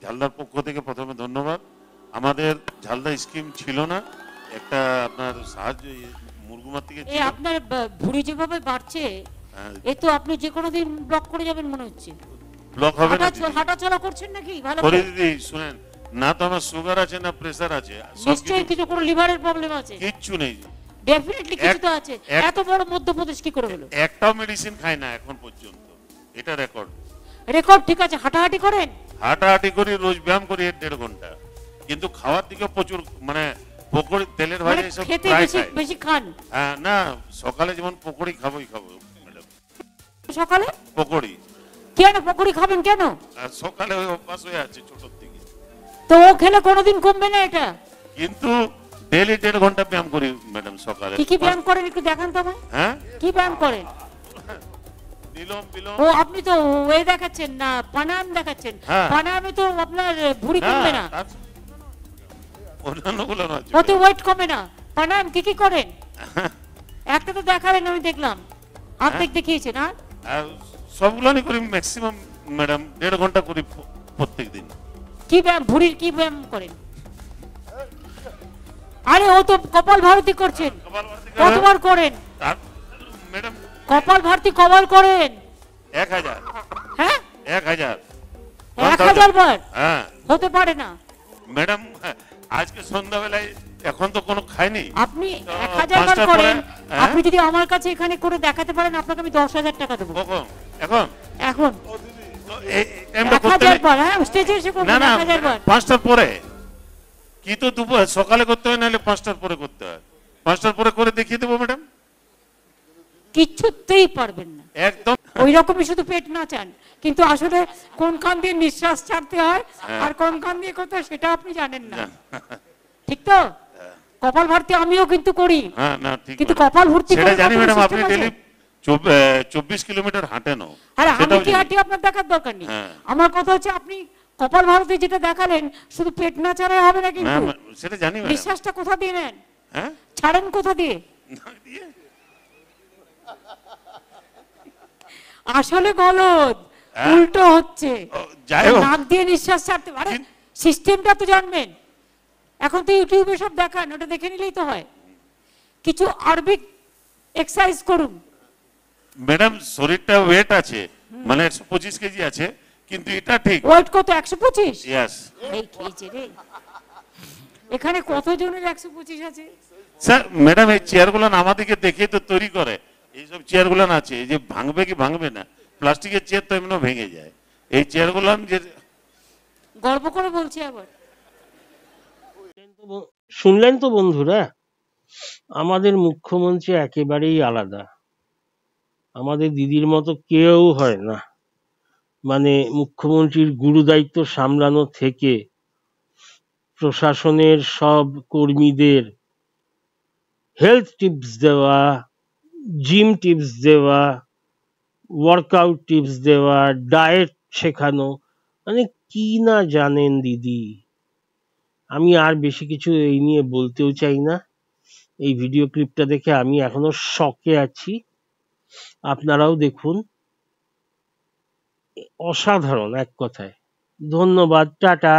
ঝালদার পক্ষ থেকে প্রথমে ধন্যবাদ। আমাদের ঝালদা স্কিম ছিল না, একটা আপনার সাহায্য মুরগুমার থেকে ছিল। আপনার ভুঁড়ি যেভাবে বাড়ছে এ তো আপনি যে কোনো দিন ব্লক করে যাবেন মনে হচ্ছে। ব্লক হবে না, হাঁটাচলা করছেন নাকি? ভালো করে দিদি শুনেন না, তো আমার সুগার আছে না প্রেসার আছে, নিশ্চয়ই কিছু কোনো লিভারের প্রবলেম আছে। কিচ্ছু নেই, ডেফিনেটলি কিছু তো আছে। এত বড় মধ্যপ্রদেশ কি করে হলো? একটাও মেডিসিন খাই না এখন পর্যন্ত, এটা রেকর্ড। রেকর্ড ঠিক আছে। হাঁটাহাঁটি করেন? হাঁটাহাঁটি করি, রোজ ব্যায়াম করি 1.5 ঘন্টা, কিন্তু খাওয়ার দিকে প্রচুর মানে পকোড়ি, তেলের ভাজা এসব খেতে বেশি খান? না, সকালে যেমন পকোড়ি খাবো ম্যাডাম। সকালে পকোড়ি? কেন পকোড়ি খাবেন কেন? সকালে ওই অভ্যাস হয়ে আছে ছোট থেকে, তো ও খেলে কোনোদিন কমবে না এটা। কিন্তু ডেইলি 1.5 ঘন্টা ব্যায়াম করি ম্যাডাম সকালে। কি ব্যায়াম করেন একটু দেখান তো আমায়। হ্যাঁ, কি ব্যায়াম করেন? বিলোম। ও আপনি তো ওয়ে দেখাচ্ছেন না, প্রাণায়াম দেখাচ্ছেন। প্রাণায়ামে তো আপনার ভুঁড়ি কমবে না, অন্যান্যগুলো না, ওতে ওয়েট কমে না। প্রাণায়াম কি করেন? একটা তো দেখালেন, আমি দেখলাম অর্ধেক দেখিয়েছেন। আর সবগুলো আমি করি ম্যাক্সিমাম ম্যাডাম 1.5 ঘন্টা করি প্রত্যেক দিন। কি ব্যায়াম, ভুঁড়ির কি ব্যায়াম করেন? আরে ও তো কপাল ভারতী করছেন, কতবার করেন ম্যাডাম? কপাল ভারতী কবার করেন? 1000। হ্যাঁ 1000 বার? হ্যাঁ, হতে পারে না ম্যাডাম। আজকে সন্ধ্যাবেলায়, এখন তো কোনো খাইনি। আপনি 1000 বার করেন। আপনি যদি আমার কাছে এখানে করে দেখাতে পারেন, আপনাকে আমি 10,000 টাকা দেবো। এখন 1000 বার? হ্যাঁ, স্টেজে এসে করবেন 1000 বার। 5টার পরে? কি তো দুপুর সকালে করতে হয়, নাহলে 5টার পরে করতে হয়। 5টার পরে করে দেখিয়ে দেবো ম্যাডাম। কিছুতেই পারবেন না, একদম ওই রকমই শুধু পেট না চান, কিন্তু আসলে কোন কান দিয়ে নিঃশ্বাস ছাড়তে হয় আর কোন কান দিয়ে করতে হয় সেটা আপনি জানেন না, ঠিক তো? কপাল ভারতী আমিও কিন্তু করি, কিন্তু কপাল ভারতী সেটা জানি ম্যাডাম। আপনি ডেইলি 24 কিলোমিটার হাঁটেন। আরে আমি কি হাঁটি আপনার দেখার দরকার নেই। আমার কথা হচ্ছে আপনি কপাল ভারতী যেটা দেখালেন, শুধু পেট না ছাড়াই হবে না, কিন্তু সেটা জানি ম্যাডাম। নিঃশ্বাসটা কোথা দিয়ে নেন? ছাড়েন কোথা দিয়ে? আসলে গলদ, উল্টো হচ্ছে। নাক দিয়ে নিঃশ্বাস ছাড়তে পারে, সিস্টেমটা তো জানবেন। এখন তো ইউটিউবে সব দেখান, ওটা দেখে নিলেই তো হয়। কিছু আরবিক এক্সারসাইজ করুন ম্যাডাম। শরীরটা ওয়েট আছে, মানে 125 কেজি আছে, কিন্তু এটা ঠিক। ওয়েট কত? 125? ইয়েস। এই খেয়েছে রে, এখানে কতজনের 125 আছে? স্যার ম্যাডাম, এই চেয়ারগুলো আমাদেরকে দেখে তো তৈরি করে। এইসব চেয়ারগুলো আছে, এই যে ভাঙবে কি ভাঙবে না, প্লাস্টিকের চেয়ার তো এমনি ভেঙে যায়। এই চেয়ারগুলো আমি যে গর্ব করে বলছি। আবার শুনলেন তো বন্ধুরা, আমাদের মুখ্যমন্ত্রী একেবারেই আলাদা। আমাদের দিদির মতো কেউ হয় না। মানে মুখ্যমন্ত্রীর গুরু দায়িত্ব সামলানো থেকে প্রশাসনের সব কর্মীদের হেলথ টিপস দেওয়া, জিম টিপস দেওয়া, ওয়ার্কআউট টিপস দেওয়া, ডায়েট শেখানো, মানে কি না জানেন দিদি। আমি আর বেশি কিছু এই নিয়ে বলতেও চাই না। এই ভিডিও ক্লিপটা দেখে আমি এখনো শকে আছি, আপনারাও দেখুন। অসাধারণ এক কথায়। ধন্যবাদ, টাটা।